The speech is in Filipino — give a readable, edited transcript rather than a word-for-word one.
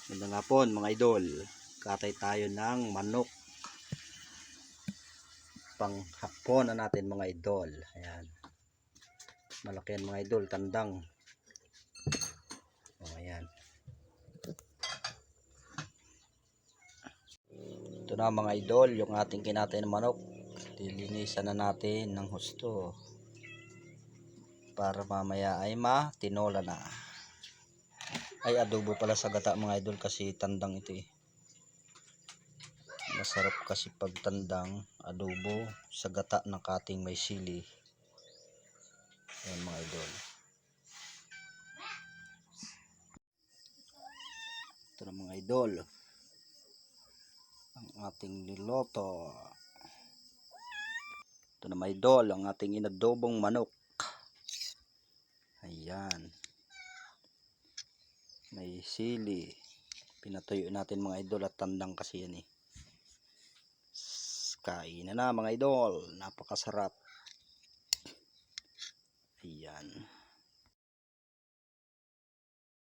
Magandang hapon mga idol. Katay tayo ng manok pang hapon na natin mga idol. Ayan. Malaki yan mga idol, tandang. Ayan. Ito na mga idol, yung ating kinatay na manok. Dilinisan na natin ng husto para mamaya ay matinola na. Ay, adobo pala sa gata mga idol kasi tandang ito eh. Masarap kasi pag tandang adobo sa gata ng kating may sili. Ayan mga idol. Ito na mga idol, ang ating niloto. Ito na mga idol, ang ating inadobong manok. Ayan. May sili. Pinatuyo natin mga idol at tandang kasi yan eh. Kain na mga idol. Napakasarap. Ayan.